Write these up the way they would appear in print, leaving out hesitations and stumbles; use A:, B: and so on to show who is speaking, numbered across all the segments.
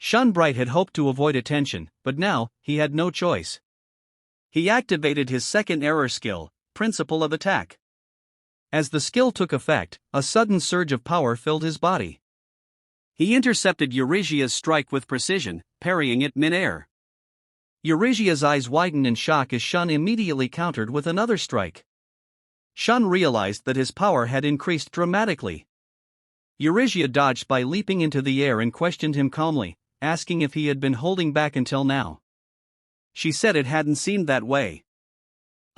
A: Shun Bright had hoped to avoid attention, but now, he had no choice. He activated his second error skill, Principle of Attack. As the skill took effect, a sudden surge of power filled his body. He intercepted Yurisia's strike with precision, parrying it mid-air. Yurisia's eyes widened in shock as Shun immediately countered with another strike. Shun realized that his power had increased dramatically. Yurisia dodged by leaping into the air and questioned him calmly, asking if he had been holding back until now. She said it hadn't seemed that way.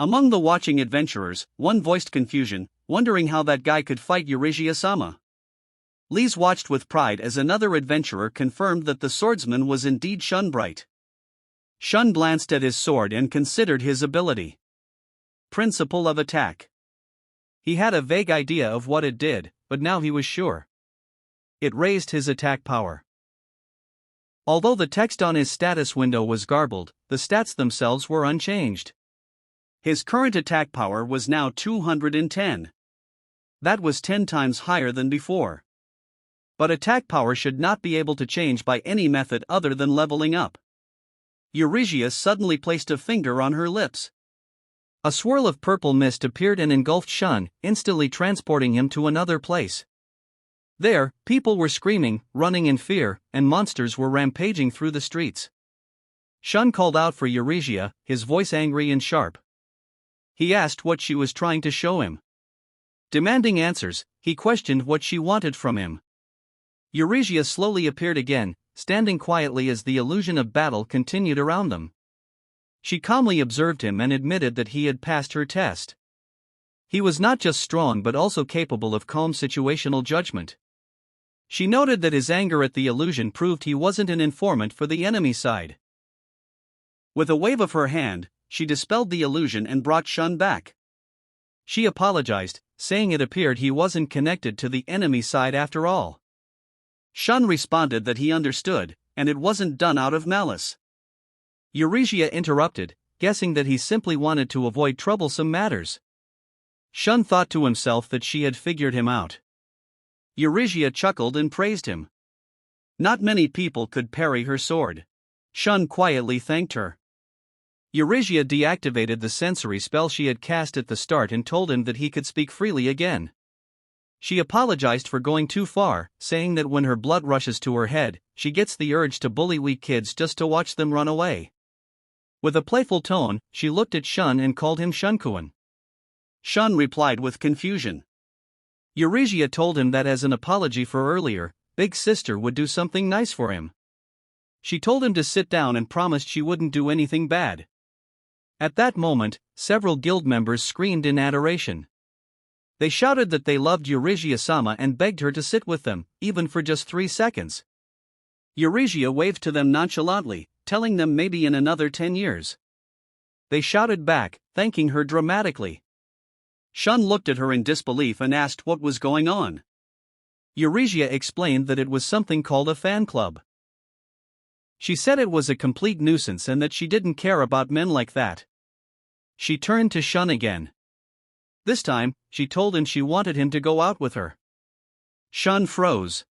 A: Among the watching adventurers, one voiced confusion, wondering how that guy could fight Yurisia-sama. Lise watched with pride as another adventurer confirmed that the swordsman was indeed Shun Bright. Shun glanced at his sword and considered his ability. Principle of Attack. He had a vague idea of what it did, but now he was sure. It raised his attack power. Although the text on his status window was garbled, the stats themselves were unchanged. His current attack power was now 210. That was 10 times higher than before. But attack power should not be able to change by any method other than leveling up. Yurisia suddenly placed a finger on her lips. A swirl of purple mist appeared and engulfed Shun, instantly transporting him to another place. There, people were screaming, running in fear, and monsters were rampaging through the streets. Shun called out for Yurisia, his voice angry and sharp. He asked what she was trying to show him. Demanding answers, he questioned what she wanted from him. Yurisia slowly appeared again, standing quietly as the illusion of battle continued around them. She calmly observed him and admitted that he had passed her test. He was not just strong but also capable of calm situational judgment. She noted that his anger at the illusion proved he wasn't an informant for the enemy side. With a wave of her hand, she dispelled the illusion and brought Shun back. She apologized, saying it appeared he wasn't connected to the enemy side after all. Shun responded that he understood, and it wasn't done out of malice. Yurisia interrupted, guessing that he simply wanted to avoid troublesome matters. Shun thought to himself that she had figured him out. Yurisia chuckled and praised him. Not many people could parry her sword. Shun quietly thanked her. Yurisia deactivated the sensory spell she had cast at the start and told him that he could speak freely again. She apologized for going too far, saying that when her blood rushes to her head, she gets the urge to bully weak kids just to watch them run away. With a playful tone, she looked at Shun and called him Shunkuan. Shun replied with confusion. Yurisia told him that as an apology for earlier, Big Sister would do something nice for him. She told him to sit down and promised she wouldn't do anything bad. At that moment, several guild members screamed in adoration. They shouted that they loved Yurisia-sama and begged her to sit with them, even for just 3 seconds. Yurisia waved to them nonchalantly, telling them maybe in another 10 years. They shouted back, thanking her dramatically. Shun looked at her in disbelief and asked what was going on. Yurisia explained that it was something called a fan club. She said it was a complete nuisance and that she didn't care about men like that. She turned to Shun again. This time, she told him she wanted him to go out with her. Shun froze.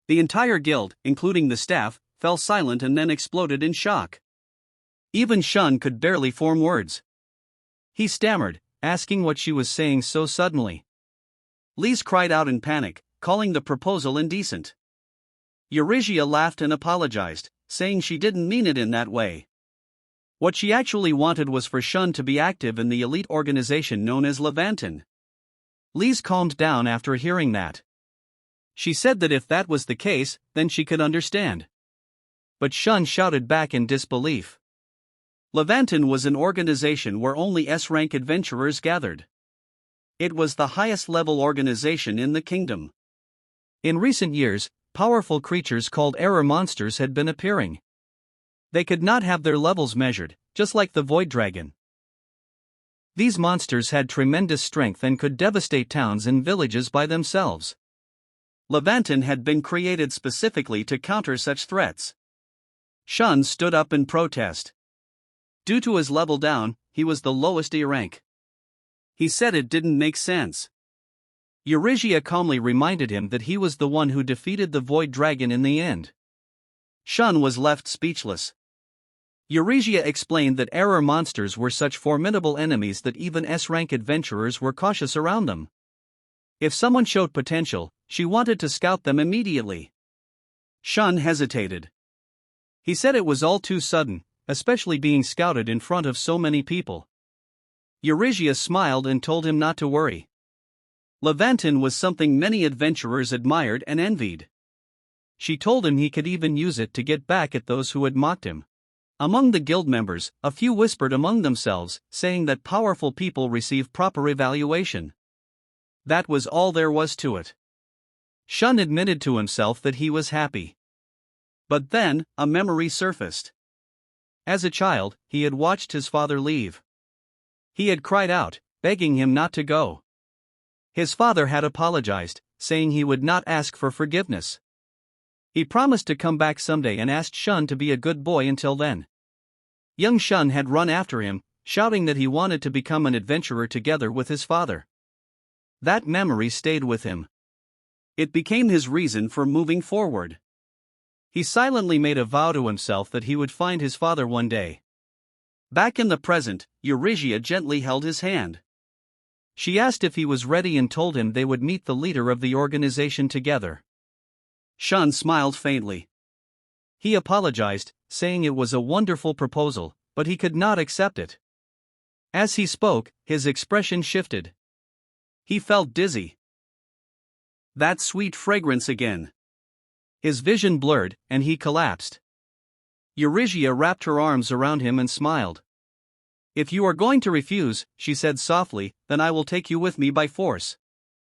A: The entire guild, including the staff, fell silent and then exploded in shock. Even Shun could barely form words. He stammered, asking what she was saying so suddenly. Lise cried out in panic, calling the proposal indecent. Yurisia laughed and apologized, saying she didn't mean it in that way. What she actually wanted was for Shun to be active in the elite organization known as Levantin. Lise calmed down after hearing that. She said that if that was the case, then she could understand. But Shun shouted back in disbelief. Levantin was an organization where only S-rank adventurers gathered. It was the highest level organization in the kingdom. In recent years, powerful creatures called error monsters had been appearing. They could not have their levels measured, just like the Void Dragon. These monsters had tremendous strength and could devastate towns and villages by themselves. Levantin had been created specifically to counter such threats. Shun stood up in protest. Due to his level down, he was the lowest E rank. He said it didn't make sense. Yurisia calmly reminded him that he was the one who defeated the Void Dragon in the end. Shun was left speechless. Yurisia explained that error monsters were such formidable enemies that even S-rank adventurers were cautious around them. If someone showed potential, she wanted to scout them immediately. Shun hesitated. He said it was all too sudden, especially being scouted in front of so many people. Yurisia smiled and told him not to worry. Levantin was something many adventurers admired and envied. She told him he could even use it to get back at those who had mocked him. Among the guild members, a few whispered among themselves, saying that powerful people receive proper evaluation. That was all there was to it. Shun admitted to himself that he was happy. But then, a memory surfaced. As a child, he had watched his father leave. He had cried out, begging him not to go. His father had apologized, saying he would not ask for forgiveness. He promised to come back someday and asked Shun to be a good boy until then. Young Shun had run after him, shouting that he wanted to become an adventurer together with his father. That memory stayed with him. It became his reason for moving forward. He silently made a vow to himself that he would find his father one day. Back in the present, Yurisia gently held his hand. She asked if he was ready and told him they would meet the leader of the organization together. Shun smiled faintly. He apologized, saying it was a wonderful proposal, but he could not accept it. As he spoke, his expression shifted. He felt dizzy. That sweet fragrance again. His vision blurred, and he collapsed. Yurisia wrapped her arms around him and smiled. "If you are going to refuse," she said softly, "then I will take you with me by force."